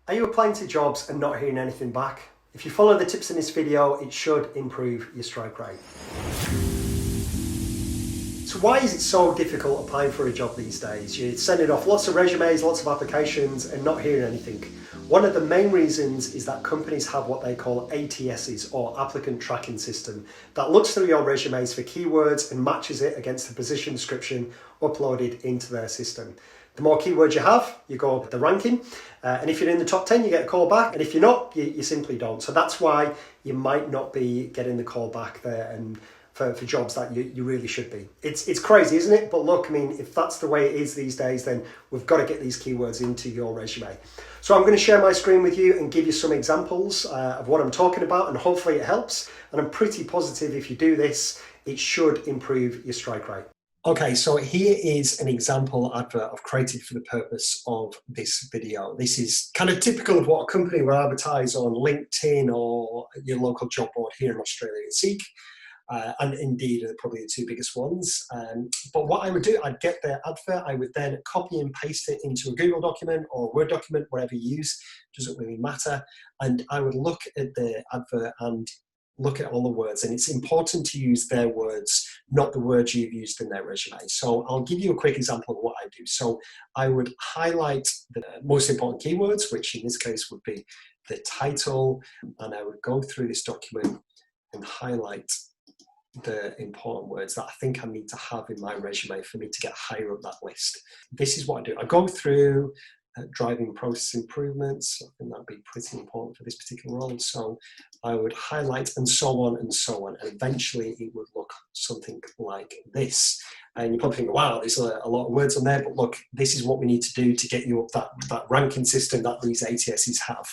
Are you applying to jobs and not hearing anything back? If you follow the tips in this video, it should improve your strike rate. So why is it so difficult applying for a job these days? You're sending off lots of resumes, lots of applications and not hearing anything. One of the main reasons is that companies have what they call ATSs, or Applicant Tracking System, that looks through your resumes for keywords and matches it against the position description uploaded into their system. The more keywords you have, you go up the ranking, and if you're in the top 10, you get a call back, and if you're not, you simply don't. So that's why you might not be getting the call back there and for jobs that you really should be. It's crazy, isn't it? But look, I mean, if that's the way it is these days, then we've got to get these keywords into your resume. So I'm going to share my screen with you and give you some examples of what I'm talking about, and hopefully it helps. And I'm pretty positive if you do this, it should improve your strike rate. Okay, so here is an example advert I've created for the purpose of this video. This is kind of typical of what a company will advertise on LinkedIn or your local job board here in Australia, Seek. And Indeed are probably the two biggest ones. But what I would do, I'd get their advert, I would then copy and paste it into a Google document or a Word document, whatever you use, doesn't really matter. And I would look at the advert and look at all the words, and it's important to use their words, not the words you've used in their resume. So I'll give you a quick example of what I do. So I would highlight the most important keywords, which in this case would be the title, and I would go through this document and highlight the important words that I think I need to have in my resume for me to get higher up that list. This is what I do. I go through driving process improvements. I think that'd be pretty important for this particular role. So I would highlight and so on and so on. And eventually it would look something like this. And you're probably thinking, wow, there's a lot of words on there, but look, this is what we need to do to get you up that ranking system that these ATSs have.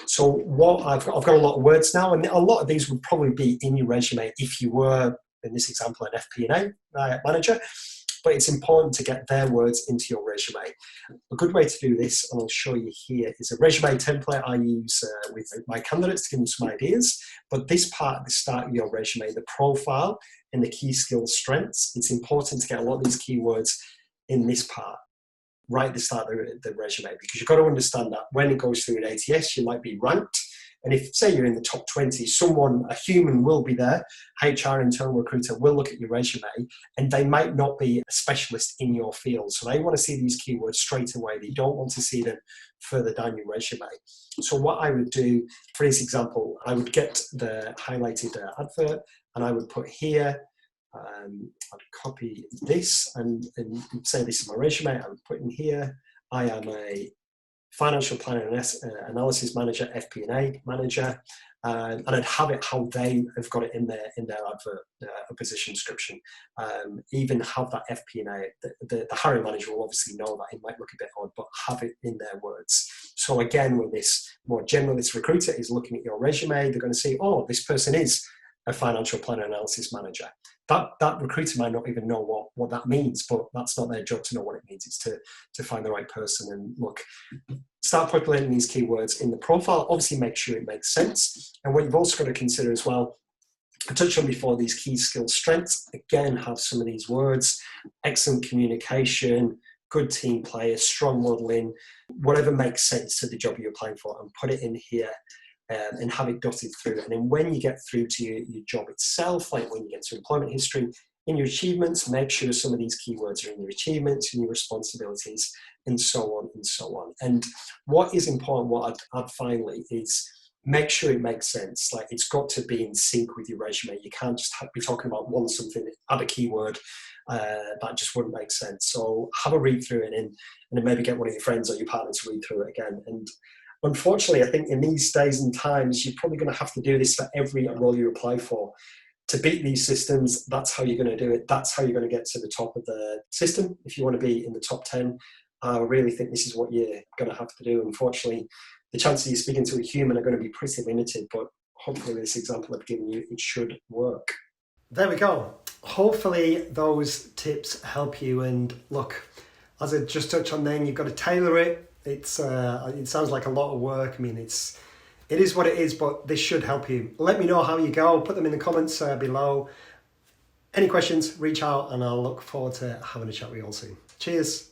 So what I've got a lot of words now, and a lot of these would probably be in your resume if you were, in this example, an FP&A manager. But it's important to get their words into your resume. A good way to do this, and I'll show you here, is a resume template I use with my candidates to give them some ideas. But this part at the start of your resume, the profile and the key skills strengths, it's important to get a lot of these keywords in this part, right at the start of the resume, because you've got to understand that when it goes through an ATS, you might be ranked. And if, say, you're in the top 20, a human will be there, HR, internal recruiter, will look at your resume, and they might not be a specialist in your field. So they want to see these keywords straight away. They don't want to see them further down your resume. So what I would do, for this example, I would get the highlighted advert, and I would put here, I'd copy this and say this is my resume. I would put in here, I am a financial planning and analysis manager, FP&A manager, and I'd have it how they have got it in their advert position description. Even have that FP&A. The hiring manager will obviously know that it might look a bit odd, but have it in their words. So again, when this more generalist recruiter is looking at your resume, they're going to see, oh, this person is a financial planner analysis manager. That recruiter might not even know what that means, but that's not their job to know what it means. It's to find the right person. And look, start populating these keywords in the profile. Obviously, make sure it makes sense. And what you've also got to consider as well, I touched on before, these key skill strengths. Again, have some of these words: excellent communication, good team player, strong modeling, whatever makes sense to the job you're applying for, and put it in here. And have it dotted through. And then when you get through to your job itself, like when you get to employment history, in your achievements, make sure some of these keywords are in your achievements, in your responsibilities, and so on and so on. And what is important, what I'd add finally, is make sure it makes sense. Like, it's got to be in sync with your resume. You can't just be talking about something, add a keyword, that just wouldn't make sense. So have a read through it and then maybe get one of your friends or your partner to read through it again. And unfortunately, I think in these days and times, you're probably going to have to do this for every role you apply for. To beat these systems, that's how you're going to do it. That's how you're going to get to the top of the system. If you want to be in the top 10, I really think this is what you're going to have to do. Unfortunately, the chances of you speaking to a human are going to be pretty limited, but hopefully with this example I've given you, it should work. There we go. Hopefully those tips help you. And look, as I just touched on then, you've got to tailor it. It sounds like a lot of work. I mean, it is what it is, but this should help you. Let me know how you go. Put them in the comments below. Any questions, reach out, and I'll look forward to having a chat with you all soon. Cheers.